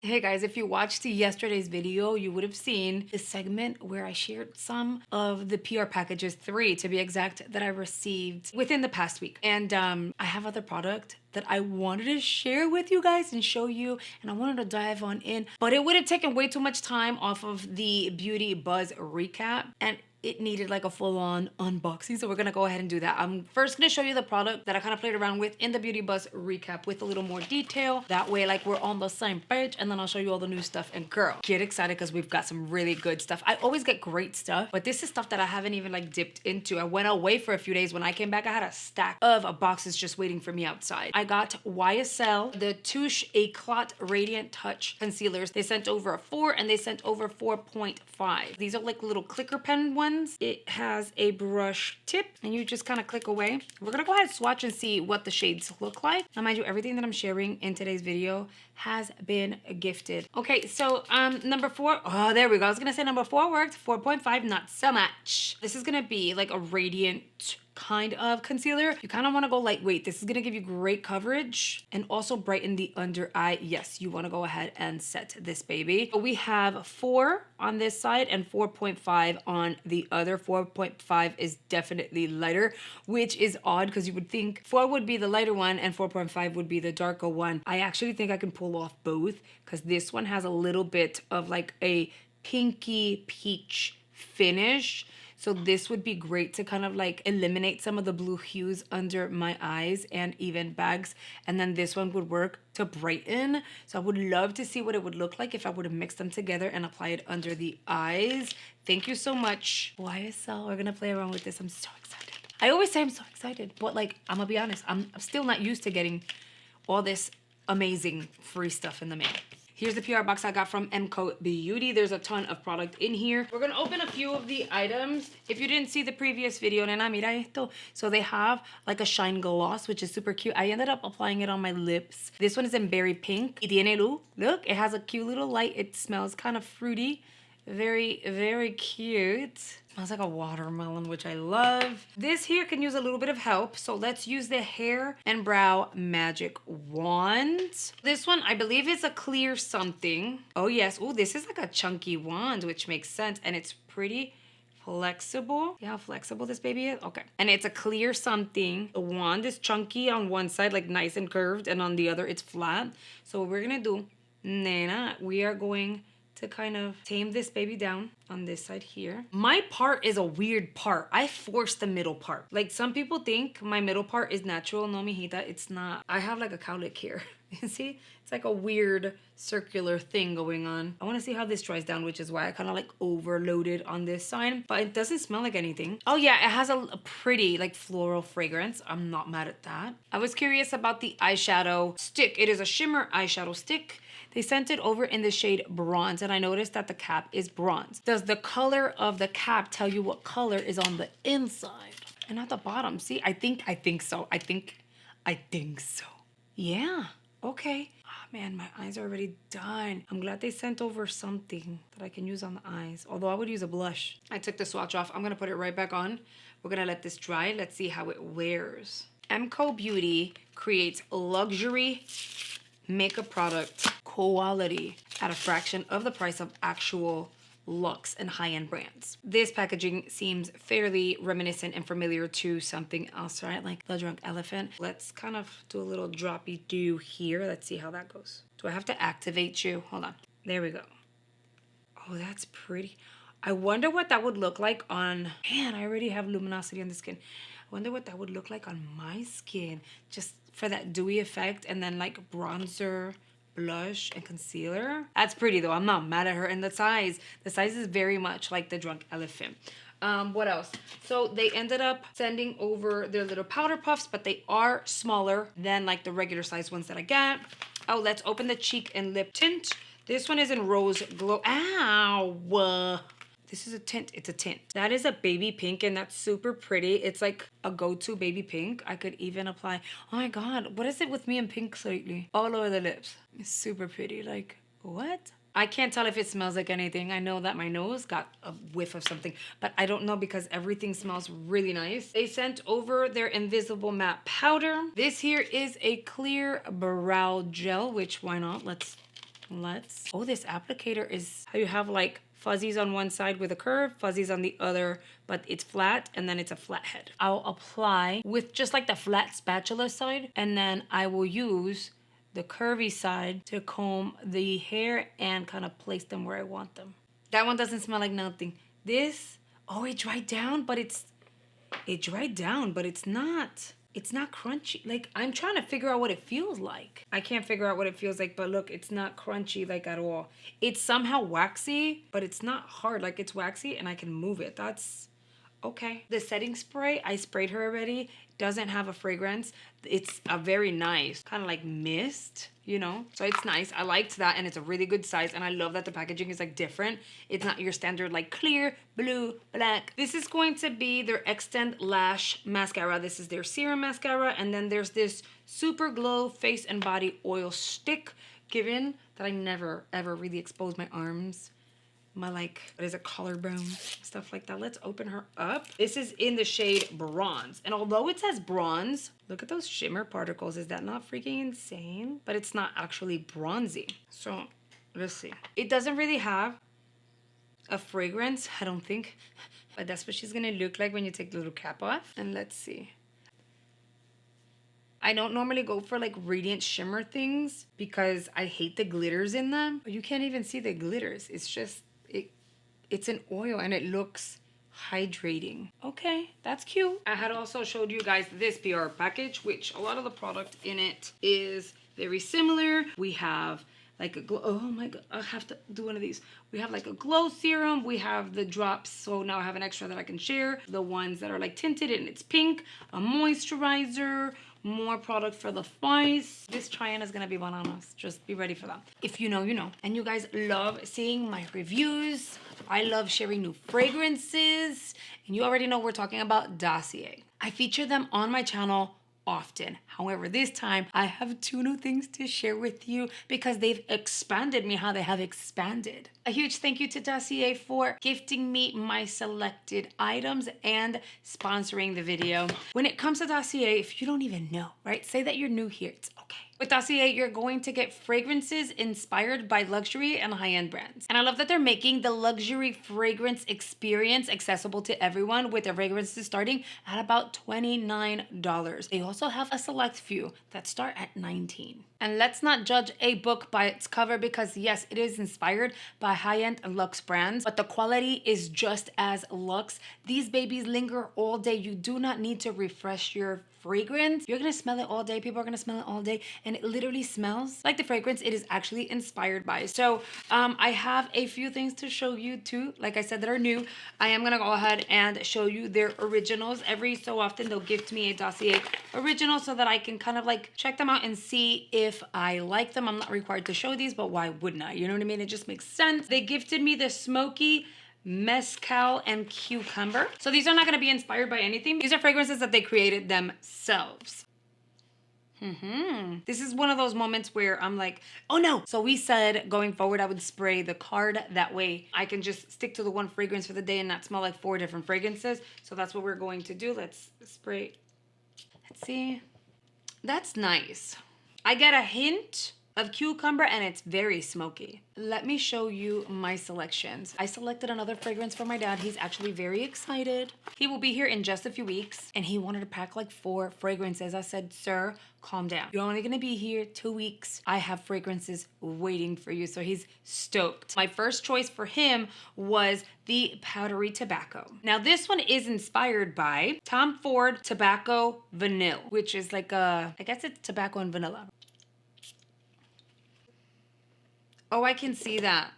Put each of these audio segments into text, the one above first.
Hey guys, if you watched yesterday's video, you would have seen this segment where I shared some of the PR packages, 3 to be exact, that I received within the past week. And I have other product that I wanted to share with you guys and show you, and I wanted to dive on in, but it would have taken way too much time off of the Beauty Buzz recap, and it needed like a full-on unboxing, so we're gonna go ahead and do that. I'm first gonna show you the product that I kind of played around with in the Beauty Buzz recap with a little more detail. That way, like, we're on the same page, and then I'll show you all the new stuff. And girl, get excited because we've got some really good stuff. I always get great stuff, but this is stuff that I haven't even like dipped into. I went away for a few days. When I came back, I had a stack of boxes just waiting for me outside. I got YSL, the Touche Eclat Radiant Touch concealers. They sent over a 4 and they sent over 4.5. These are like little clicker pen ones. It has a brush tip and you just kind of click away. We're gonna go ahead and swatch and see what the shades look like. Now mind you, everything that I'm sharing in today's video has been gifted. Okay, so number 4, oh there we go. I was gonna say number 4 worked, 4.5 not so much. This is gonna be like a radiant kind of concealer. You kind of want to go lightweight. This is going to give you great coverage and also brighten the under eye. Yes, you want to go ahead and set this baby. We have 4 on this side and 4.5 on the other. 4.5 is definitely lighter, which is odd because you would think 4 would be the lighter one and 4.5 would be the darker one. I actually think I can pull off both because this one has a little bit of like a pinky peach finish. So this would be great to kind of like eliminate some of the blue hues under my eyes and even bags. And then this one would work to brighten. So I would love to see what it would look like if I were to mix them together and apply it under the eyes. Thank you so much, YSL. We're gonna play around with this. I'm so excited. I always say I'm so excited, but like, I'm gonna be honest, I'm still not used to getting all this amazing free stuff in the mail. Here's the PR box I got from MCO Beauty. There's a ton of product in here. We're gonna open a few of the items. If you didn't see the previous video, nena, mira esto. So they have like a shine gloss, which is super cute. I ended up applying it on my lips. This one is in berry pink. Y tiene luz. Look, it has a cute little light. It smells kind of fruity. Very, very cute. Smells like a watermelon, which I love. This here can use a little bit of help. So let's use the Hair and Brow Magic Wand. This one, I believe, is a clear something. Oh yes, oh, this is like a chunky wand, which makes sense. And it's pretty flexible. See how flexible this baby is? Okay. And it's a clear something. The wand is chunky on one side, like nice and curved. And on the other, it's flat. So what we're gonna do, nena, we are going to kind of tame this baby down on this side here. My part is a weird part. I forced the middle part. Like some people think my middle part is natural. No, mijita, it's not. I have like a cowlick here. You see? It's like a weird circular thing going on. I want to see how this dries down, which is why I kind of like overloaded on this side. But it doesn't smell like anything. Oh yeah, it has a pretty like floral fragrance. I'm not mad at that. I was curious about the eyeshadow stick. It is a shimmer eyeshadow stick. They sent it over in the shade Bronze, and I noticed that the cap is bronze. Does the color of the cap tell you what color is on the inside and not the bottom? See, I think so. I think so. Yeah, okay. Oh man, my eyes are already done. I'm glad they sent over something that I can use on the eyes, although I would use a blush. I took the swatch off. I'm gonna put it right back on. We're gonna let this dry. Let's see how it wears. MCO Beauty creates luxury makeup product quality at a fraction of the price of actual luxe and high-end brands. This packaging seems fairly reminiscent and familiar to something else, right? Like the Drunk Elephant. Let's kind of do a little droppy do here. Let's see how that goes. Do I have to activate you? Hold on. There we go. Oh, that's pretty. I wonder what that would look like on, man, I already have luminosity on the skin. I wonder what that would look like on my skin. Just for that dewy effect, and then like bronzer, blush, and concealer. That's pretty though. I'm not mad at her. And the size is very much like the Drunk Elephant. What else? So they ended up sending over their little powder puffs, but they are smaller than like the regular size ones that I get. Oh, let's open the cheek and lip tint. This one is in Rose Glow. Ow! This is a tint. It's a tint. That is a baby pink, and that's super pretty. It's like a go-to baby pink. I could even apply. Oh my God, what is it with me and pinks lately? All over the lips. It's super pretty. Like, what? I can't tell if it smells like anything. I know that my nose got a whiff of something, but I don't know because everything smells really nice. They sent over their Invisible Matte Powder. This here is a clear brow gel, which why not? Let's Oh, this applicator is how you have like fuzzies on one side with a curve, fuzzies on the other, but it's flat, and then it's a flat head. I'll apply with just like the flat spatula side, and then I will use the curvy side to comb the hair and kind of place them where I want them. That one doesn't smell like nothing. This, oh, it dried down, but it's not crunchy. Like, I'm trying to figure out what it feels like. I can't figure out what it feels like, but look, it's not crunchy like at all. It's somehow waxy, but it's not hard. Like, it's waxy and I can move it. That's okay. The setting spray, I sprayed her already. Doesn't have a fragrance. It's a very nice kind of like mist, you know? So it's nice. I liked that, and it's a really good size, and I love that the packaging is like different. It's not your standard like clear, blue, black. This is going to be their Extend Lash Mascara. This is their serum mascara, and then there's this Super Glow Face and Body Oil Stick, given that I never ever really expose my arms. My like, what is it, collarbone, stuff like that. Let's open her up. This is in the shade Bronze. And although it says bronze, look at those shimmer particles. Is that not freaking insane? But it's not actually bronzy. So let's see. It doesn't really have a fragrance, I don't think. But that's what she's gonna look like when you take the little cap off. And let's see. I don't normally go for like radiant shimmer things because I hate the glitters in them. But you can't even see the glitters. It's just, it's an oil and it looks hydrating. Okay, that's cute. I had also showed you guys this PR package, which a lot of the product in it is very similar. We have like a glow, oh my God, I have to do one of these. We have like a glow serum. We have the drops, so now I have an extra that I can share. The ones that are like tinted and it's pink, a moisturizer, more product for the face. This try-on is gonna be bananas. Just be ready for that. If you know, you know. And you guys love seeing my reviews. I love sharing new fragrances. And you already know we're talking about Dossier. I feature them on my channel often. However, this time I have 2 new things to share with you because they've expanded me how they have expanded. A huge thank you to Dossier for gifting me my selected items and sponsoring the video. When it comes to Dossier, if you don't even know, right? Say that you're new here, it's okay. With Dossier, you're going to get fragrances inspired by luxury and high-end brands. And I love that they're making the luxury fragrance experience accessible to everyone with their fragrances starting at about $29. They also have a select few that start at $19. And let's not judge a book by its cover because yes, it is inspired by high-end luxe brands, but the quality is just as luxe. These babies linger all day. You do not need to refresh your fragrance. You're gonna smell it all day. People are gonna smell it all day, and it literally smells like the fragrance it is actually inspired by. So I have a few things to show you too, like I said, that are new. I am gonna go ahead and show you their originals. Every so often they'll gift me a Dossier original so that I can kind of like check them out and see if I like them. I'm not required to show these, but why wouldn't I? You know what I mean? It just makes sense. They gifted me the Smoky Mezcal and Cucumber. So these are not going to be inspired by anything. These are fragrances that they created themselves. This is one of those moments where I'm like, oh no. So we said going forward, I would spray the card. That way I can just stick to the one fragrance for the day and not smell like 4 different fragrances. So that's what we're going to do. Let's spray. Let's see. That's nice. I get a hint of cucumber and it's very smoky. Let me show you my selections. I selected another fragrance for my dad. He's actually very excited. He will be here in just a few weeks and he wanted to pack like 4 fragrances. I said, sir, calm down. You're only gonna be here 2 weeks. I have fragrances waiting for you. So he's stoked. My first choice for him was the Powdery Tobacco. Now this one is inspired by Tom Ford Tobacco Vanille, which is like a, I guess it's tobacco and vanilla. Oh, I can see that.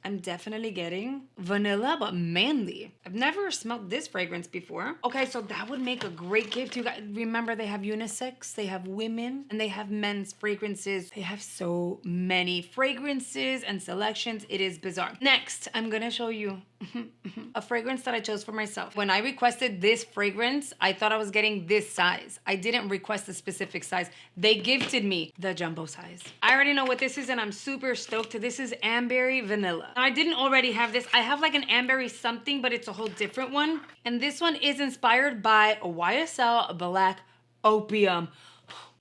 I'm definitely getting vanilla, but manly. I've never smelled this fragrance before. Okay, so that would make a great gift. You guys remember they have unisex, they have women, and they have men's fragrances. They have so many fragrances and selections. It is bizarre. Next, I'm gonna show you a fragrance that I chose for myself. When I requested this fragrance, I thought I was getting this size. I didn't request a specific size. They gifted me the jumbo size. I already know what this is and I'm super stoked. This is Amberry Vanilla. Now, I didn't already have this. I have like an Amberry something, but it's a whole different one. And this one is inspired by YSL Black Opium.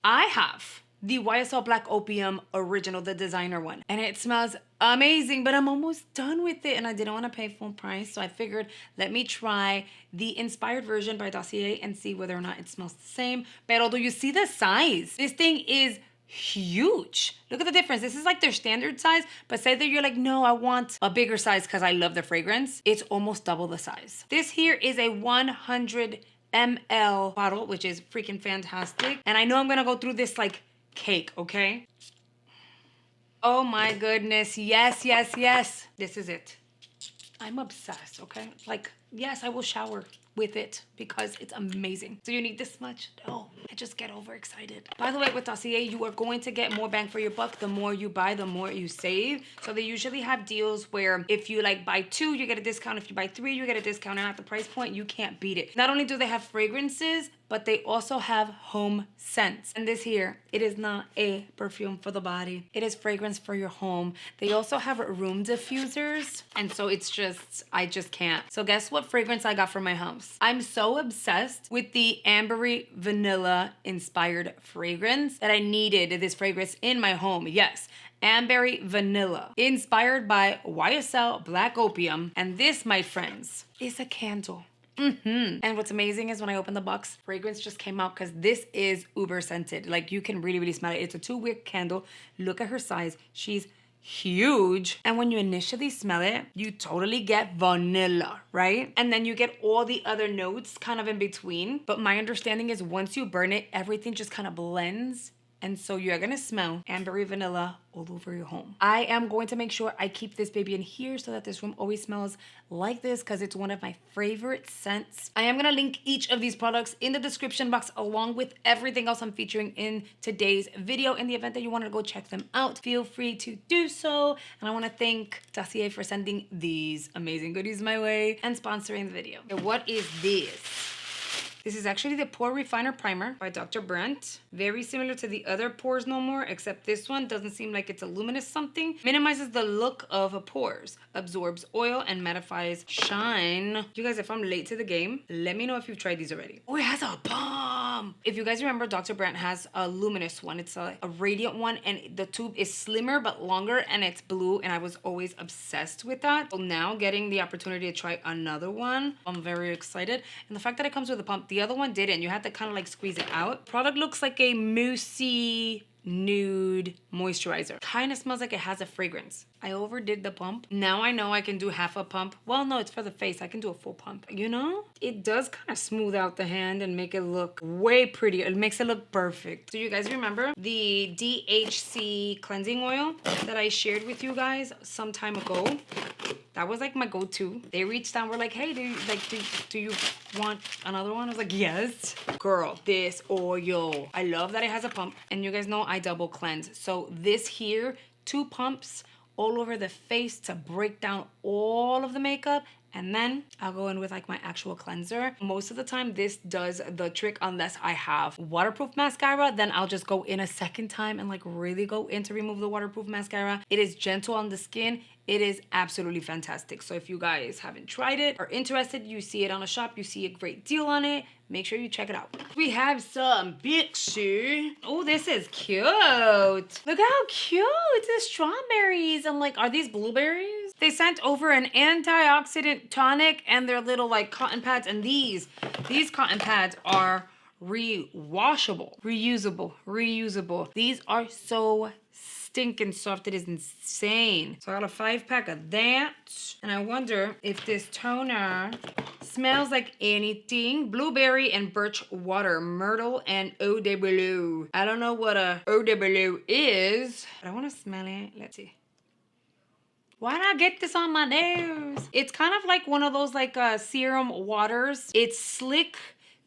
I have the YSL Black Opium Original, the designer one. And it smells amazing, but I'm almost done with it and I didn't want to pay full price. So I figured, let me try the inspired version by Dossier and see whether or not it smells the same. Pero do you see the size? This thing is huge. Look at the difference. This is like their standard size, but say that you're like, no, I want a bigger size because I love the fragrance. It's almost double the size. This here is a 100 ml bottle, which is freaking fantastic. And I know I'm gonna go through this like cake, okay? Oh my goodness. Yes, yes, yes. This is it. I'm obsessed, okay? Like, yes, I will shower with it because it's amazing. Do you need this much? No, I just get overexcited. By the way, with Dossier, you are going to get more bang for your buck. The more you buy, the more you save. So they usually have deals where if you like buy 2, you get a discount. If you buy 3, you get a discount. And at the price point, you can't beat it. Not only do they have fragrances, but they also have home scents. And this here, it is not a perfume for the body. It is fragrance for your home. They also have room diffusers. And so it's just, I just can't. So guess what fragrance I got for my house? I'm so obsessed with the ambery vanilla inspired fragrance that I needed this fragrance in my home. Yes. Ambery vanilla, inspired by YSL Black Opium. And this, my friends, is a candle. And what's amazing is when I opened the box, fragrance just came out because this is uber scented. Like you can really, really smell it. It's a 2-wick candle. Look at her size. She's huge. And when you initially smell it, you totally get vanilla, right? And then you get all the other notes kind of in between. But my understanding is once you burn it, everything just kind of blends. And so you're gonna smell ambery vanilla all over your home. I am going to make sure I keep this baby in here so that this room always smells like this because it's one of my favorite scents. I am gonna link each of these products in the description box along with everything else I'm featuring in today's video. In the event that you wanna go check them out, feel free to do so. And I wanna thank Dossier for sending these amazing goodies my way and sponsoring the video. Okay, what is this? This is actually the Pore Refiner Primer by Dr. Brandt. Very similar to the other Pores No More, except this one doesn't seem like it's a luminous something. Minimizes the look of pores, absorbs oil, and mattifies shine. You guys, if I'm late to the game, let me know if you've tried these already. Oh, it has a bomb. If you guys remember, Dr. Brandt has a luminous one. It's a radiant one, and the tube is slimmer but longer, and it's blue, and I was always obsessed with that. So now getting the opportunity to try another one, I'm very excited. And the fact that it comes with a pump, the other one didn't. You had to kind of like squeeze it out. Product looks like a moussey nude moisturizer. Kind of smells like it has a fragrance. I overdid the pump. Now I know I can do half a pump. Well, no, it's for the face. I can do a full pump. You know, it does kind of smooth out the hand and make it look way prettier. It makes it look perfect. Do you guys remember the DHC cleansing oil that I shared with you guys some time ago? That was like my go-to. They reached out and were like, hey, do you want another one? I was like, yes. Girl, this oil. I love that it has a pump. And you guys know I double cleanse. So this here, 2 pumps all over the face to break down all of the makeup. And then I'll go in with like my actual cleanser. Most of the time this does the trick unless I have waterproof mascara. Then I'll just go in a second time and like really go in to remove the waterproof mascara. It is gentle on the skin. It is absolutely fantastic. So if you guys haven't tried it or interested, you see it on a shop, you see a great deal on it, make sure you check it out. We have some Bixi. Oh, this is cute. Look how cute. The strawberries. I'm like, are these blueberries? They sent over an antioxidant tonic and their little like cotton pads. And these cotton pads are rewashable, reusable. These are so stinking soft. It is insane. So I got a 5-pack of that. And I wonder if this toner smells like anything. Blueberry and birch water, myrtle and eau de Belou. I don't know what a eau de Belou is, but I want to smell it. Let's see. Why did I get this on my nose? It's kind of like one of those like serum waters. It's slick.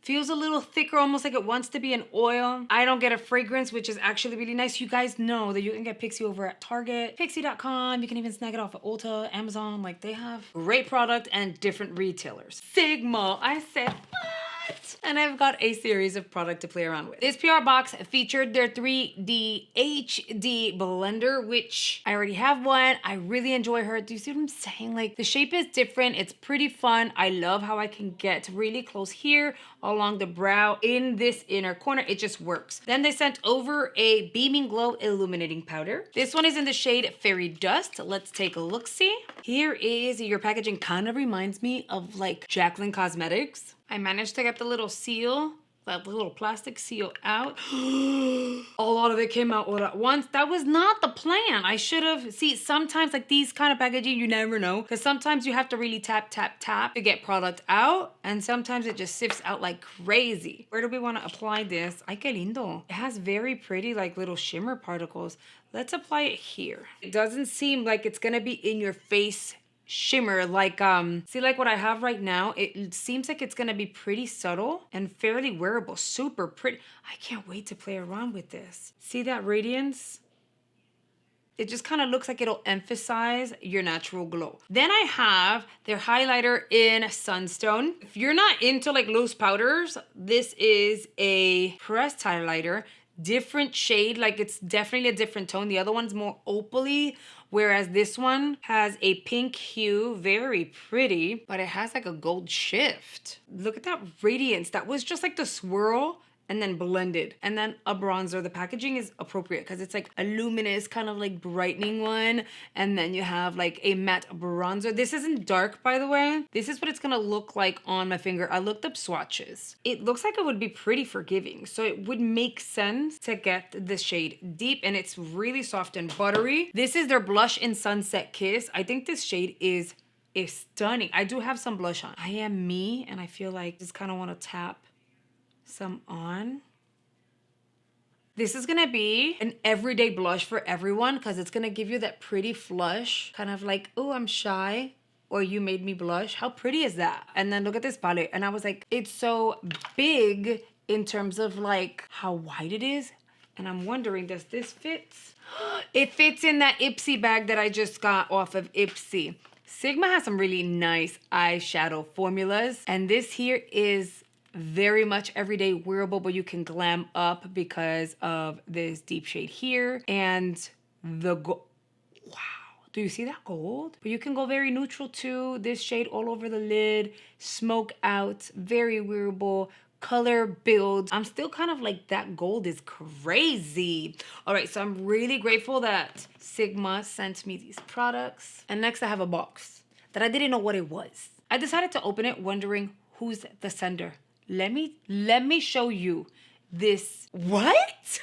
Feels a little thicker, almost like it wants to be an oil. I don't get a fragrance, which is actually really nice. You guys know that you can get Pixi over at Target, Pixi.com. You can even snag it off at Ulta, Amazon. Like they have great product and different retailers. Sigma. I said, what? And I've got a series of product to play around with. This PR box featured their 3D HD blender, which I already have one. I really enjoy her. Do you see what I'm saying? Like, the shape is different. It's pretty fun. I love how I can get really close here along the brow in this inner corner. It just works. Then they sent over a Beaming Glow illuminating powder. This one is in the shade Fairy Dust. Let's take a look-see. Here is your packaging. Kind of reminds me of like Jaclyn Cosmetics. I managed to get the little seal, that little plastic seal out. A lot of it came out all at once. That was not the plan. I should have, see, sometimes like these kind of packaging, you never know. Because sometimes you have to really tap, tap, tap to get product out. And sometimes it just sifts out like crazy. Where do we want to apply this? Ay, qué lindo. It has very pretty like little shimmer particles. Let's apply it here. It doesn't seem like it's gonna be in your face shimmer like see, like what I have right now, it seems like it's gonna be pretty subtle and fairly wearable. Super pretty. I can't wait to play around with this. See that radiance? It just kind of looks like it'll emphasize your natural glow. Then I have their highlighter in Sunstone. If you're not into like loose powders, this is a pressed highlighter. Different shade, like it's definitely a different tone. The other one's more opally, whereas this one has a pink hue, very pretty, but it has like a gold shift. Look at that radiance. That was just like the swirl and then blended. And then a bronzer. The packaging is appropriate because it's like a luminous kind of like brightening one. And then you have like a matte bronzer. This isn't dark, by the way. This is what it's gonna look like on my finger. I looked up swatches. It looks like it would be pretty forgiving. So it would make sense to get the shade Deep, and it's really soft and buttery. This is their blush in Sunset Kiss. I think this shade is stunning. I do have some blush on. I am me, and I feel like just kind of want to tap some on. This is gonna be an everyday blush for everyone because it's gonna give you that pretty flush, kind of like, oh, I'm shy, or you made me blush. How pretty is that? And then look at this palette. And I was like, it's so big in terms of like how wide it is. And I'm wondering, does this fit? It fits in that Ipsy bag that I just got off of Ipsy. Sigma has some really nice eyeshadow formulas. And this here is very much everyday wearable, but you can glam up because of this deep shade here and the gold. Wow, do you see that gold? But you can go very neutral too. This shade all over the lid, smoke out, very wearable. Color build. I'm still kind of like, that gold is crazy. All right, so I'm really grateful that Sigma sent me these products. And next I have a box that I didn't know what it was. I decided to open it wondering who's the sender. Let me show you this. What?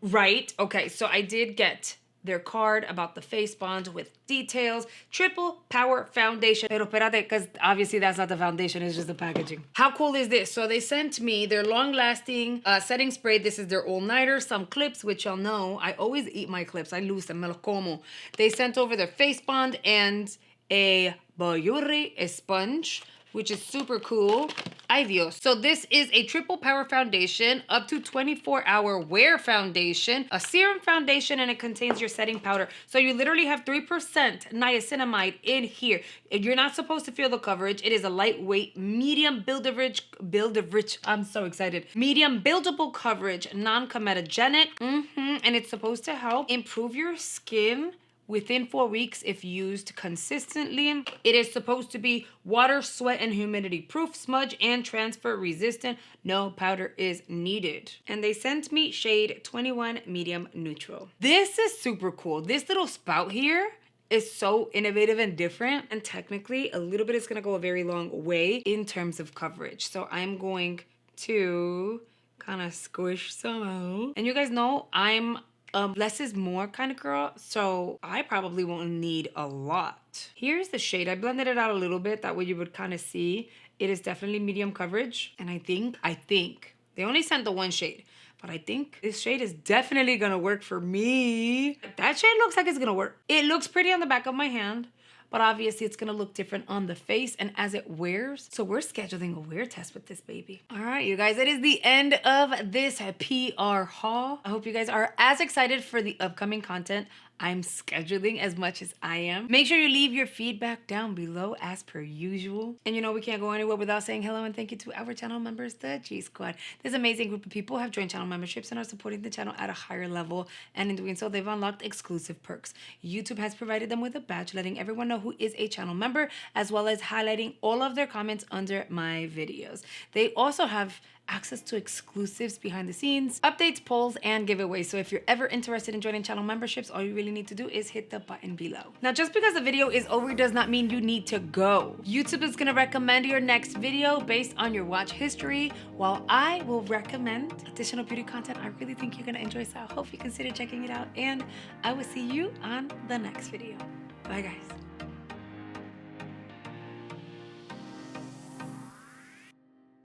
Right, okay, so I did get their card about the face bond with details. Triple Power Foundation. Pero espérate, because obviously that's not the foundation, it's just the packaging. How cool is this? So they sent me their long-lasting setting spray. This is their all-nighter. Some clips, which y'all know, I always eat my clips. I lose them, me los como. They sent over their face bond and a Yari sponge, which is super cool. Ay Dios. So this is a triple power foundation, up to 24-hour wear foundation, a serum foundation, and it contains your setting powder. So you literally have 3% niacinamide in here. You're not supposed to feel the coverage. It is a lightweight, medium I'm so excited. Medium buildable coverage, non-comedogenic, and it's supposed to help improve your skin within 4 weeks if used consistently. It is supposed to be water, sweat, and humidity proof, smudge, and transfer resistant. No powder is needed. And they sent me shade 21 medium neutral. This is super cool. This little spout here is so innovative and different. And technically, a little bit is gonna go a very long way in terms of coverage. So I'm going to kind of squish some out. And you guys know I'm less is more kind of girl, so I probably won't need a lot. Here's the shade. I blended it out a little bit, that way you would kind of see. It is definitely medium coverage, and I think, they only sent the one shade, but I think this shade is definitely gonna work for me. That shade looks like it's gonna work. It looks pretty on the back of my hand, but obviously it's gonna look different on the face and as it wears. So we're scheduling a wear test with this baby. All right, you guys, it is the end of this PR haul. I hope you guys are as excited for the upcoming content I'm scheduling as much as I am. Make sure you leave your feedback down below as per usual. And you know we can't go anywhere without saying hello and thank you to our channel members, the G Squad. This amazing group of people have joined channel memberships and are supporting the channel at a higher level. And in doing so, they've unlocked exclusive perks. YouTube has provided them with a badge letting everyone know who is a channel member, as well as highlighting all of their comments under my videos. They also have access to exclusives behind the scenes, updates, polls, and giveaways. So if you're ever interested in joining channel memberships, all you really need to do is hit the button below. Now, just because the video is over does not mean you need to go. YouTube is gonna recommend your next video based on your watch history, while I will recommend additional beauty content I really think you're gonna enjoy. So I hope you consider checking it out, and I will see you on the next video. Bye, guys.